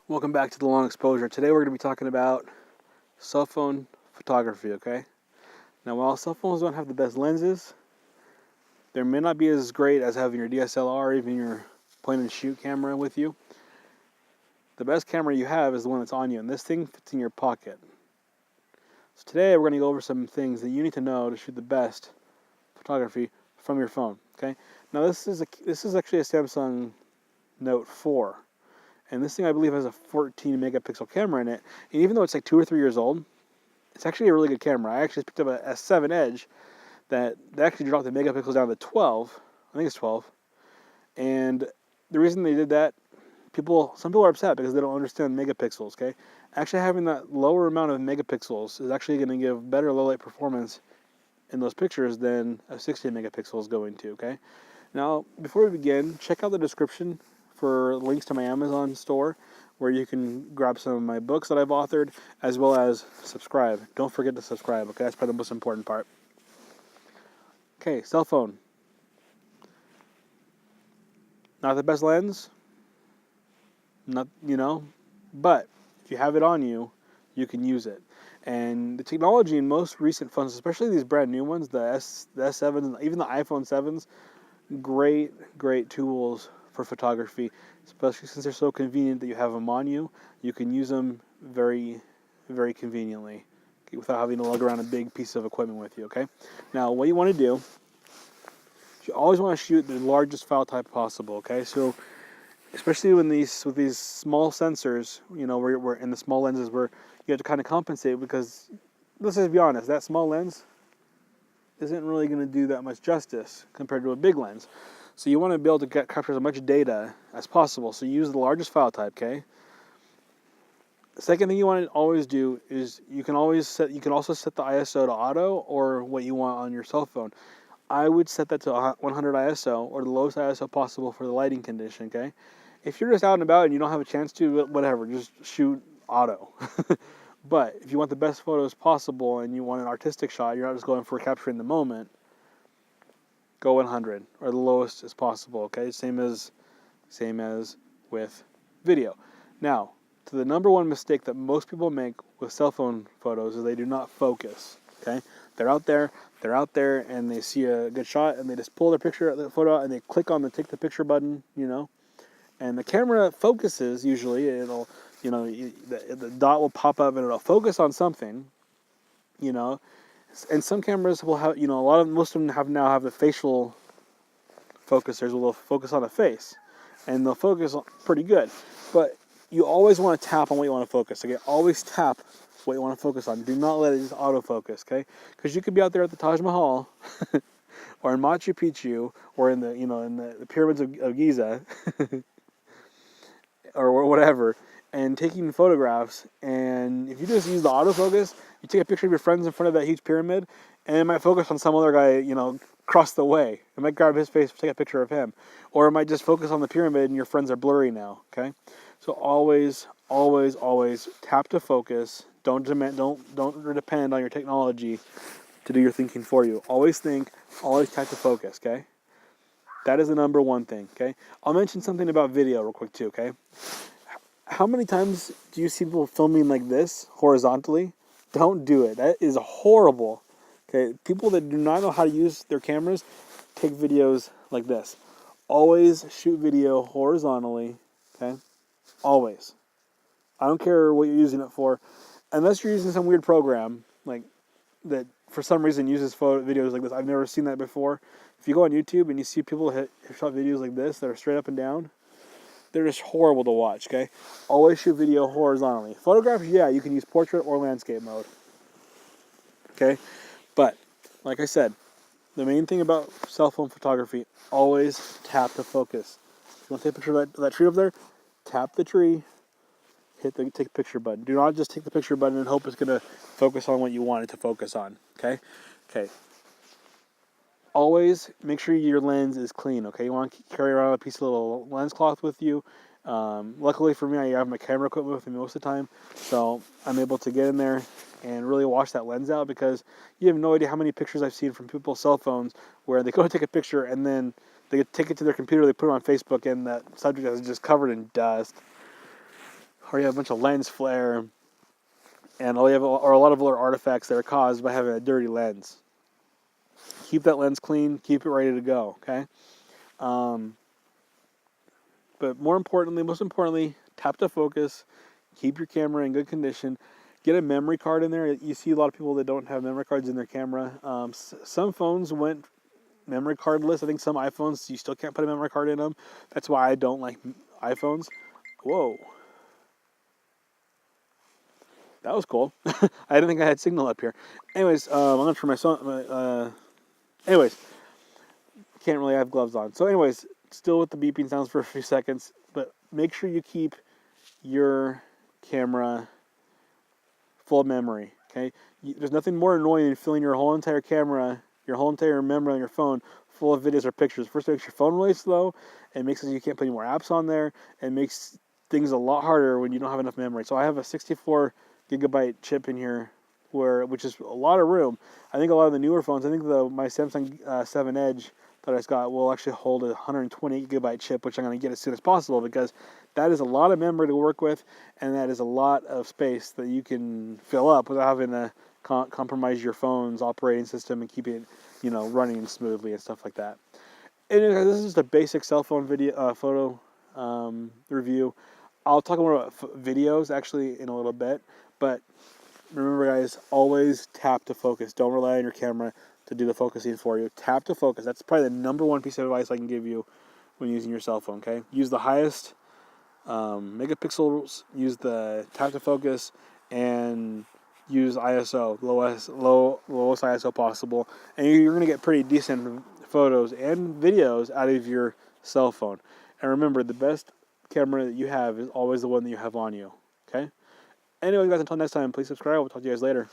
Welcome back to the long exposure. Today we're going to be talking about cell phone photography, okay? Now, while cell phones don't have the best lenses, they may not be as great as having your DSLR or even your point and shoot camera with you. The best camera you have is the one that's on you, and this thing fits in your pocket. So today we're going to go over some things that you need to know to shoot the best photography from your phone, okay? Now, this is actually a Samsung Note 4. And this thing, I believe, has a 14 megapixel camera in it. And even though it's like 2 or 3 years old, it's actually a really good camera. I actually picked up a S7 Edge that actually dropped the megapixels down to 12. I think it's 12. And the reason they did that, some people are upset because they don't understand megapixels, okay? Actually having that lower amount of megapixels is actually going to give better low light performance in those pictures than a 16 megapixel is going to, okay? Now, before we begin, check out the description for links to my Amazon store where you can grab some of my books that I've authored, as well as subscribe. Don't forget to subscribe, okay? That's probably the most important part. Okay, cell phone. Not the best lens, but if you have it on you, you can use it. And the technology in most recent phones, especially these brand new ones, the S7s, even the iPhone 7s, great tools for photography, especially since they're so convenient that you have them on you. You can use them very, very conveniently, okay, without having to lug around a big piece of equipment with you, okay? Now, what you want to do, you always want to shoot the largest file type possible, okay? So, especially with these small sensors, where in the small lenses where you have to kind of compensate because, let's just be honest, that small lens isn't really going to do that much justice compared to a big lens. So you want to be able to capture as much data as possible. So you use the largest file type, okay? The second thing you want to always do is you can also set the ISO to auto or what you want on your cell phone. I would set that to 100 ISO or the lowest ISO possible for the lighting condition, okay? If you're just out and about and you don't have a chance to, whatever, just shoot auto. But if you want the best photos possible and you want an artistic shot, you're not just going for capturing the moment, go 100 or the lowest as possible, okay? Same as with video. Now, to the number one mistake that most people make with cell phone photos is they do not focus, okay? They're out there and they see a good shot and they just pull their photo out and they click on the take the picture button, and the camera focuses. Usually it'll, the dot will pop up and it'll focus on something, and some cameras will have, most of them now have the facial focusers will focus on a face, and they'll focus pretty good. But you always want to tap on what you want to focus. Okay, always tap what you want to focus on. Do not let it just autofocus, okay? Because you could be out there at the Taj Mahal, or in Machu Picchu, or in the pyramids of Giza, or whatever, and taking photographs, and if you just use the autofocus, you take a picture of your friends in front of that huge pyramid, and it might focus on some other guy, across the way. It might grab his face, take a picture of him, or it might just focus on the pyramid, and your friends are blurry now. Okay, so always tap to focus. Don't depend on your technology to do your thinking for you. Always think, always tap to focus. Okay, that is the number one thing. Okay, I'll mention something about video real quick too. Okay. How many times do you see people filming like this, horizontally? Don't do it. That is horrible. Okay, people that do not know how to use their cameras take videos like this. Always shoot video horizontally, okay? Always. I don't care what you're using it for, unless you're using some weird program like that for some reason uses videos like this. I've never seen that before. If you go on YouTube and you see people shot videos like this that are straight up and down, they're just horrible to watch, okay? Always shoot video horizontally. Photographs, yeah, you can use portrait or landscape mode, okay? But, like I said, the main thing about cell phone photography, always tap to focus. If you want to take a picture of that tree over there, tap the tree, hit the take picture button. Do not just take the picture button and hope it's going to focus on what you want it to focus on, okay? Okay. Always make sure your lens is clean, okay? You want to carry around a piece of little lens cloth with you. Luckily for me, I have my camera equipment with me most of the time, so I'm able to get in there and really wash that lens out, because you have no idea how many pictures I've seen from people's cell phones where they go to take a picture and then they take it to their computer, they put it on Facebook, and that subject is just covered in dust. or you have a bunch of lens flare, and all you have are a lot of other artifacts that are caused by having a dirty lens. Keep that lens clean. Keep it ready to go. Okay. But most importantly, tap to focus. Keep your camera in good condition. Get a memory card in there. You see a lot of people that don't have memory cards in their camera. Some phones went memory cardless. I think some iPhones you still can't put a memory card in them. That's why I don't like iPhones. Whoa, that was cool. I didn't think I had signal up here. Anyways, I'm gonna turn my phone. Anyways, can't really have gloves on. So, anyways, still with the beeping sounds for a few seconds, but make sure you keep your camera full memory. Okay, there's nothing more annoying than filling your whole entire camera, your whole entire memory on your phone full of videos or pictures. First, it makes your phone really slow, and makes it so you can't put any more apps on there, and makes things a lot harder when you don't have enough memory. So I have a 64 gigabyte chip in here, which is a lot of room. I think a lot of the newer phones, I think my Samsung 7 Edge that I just got will actually hold a 128 gigabyte chip, which I'm going to get as soon as possible, because that is a lot of memory to work with, and that is a lot of space that you can fill up without having to compromise your phone's operating system and keep it, running smoothly and stuff like that. Anyway, this is just a basic cell phone photo review. I'll talk more about videos actually in a little bit, but remember, guys, always tap to focus. Don't rely on your camera to do the focusing for you. Tap to focus. That's probably the number one piece of advice I can give you when using your cell phone, okay? Use the highest megapixels, use the tap to focus, and use ISO, lowest ISO possible, and you're going to get pretty decent photos and videos out of your cell phone. And remember, the best camera that you have is always the one that you have on you, okay? Anyway, guys, until next time, please subscribe. We'll talk to you guys later.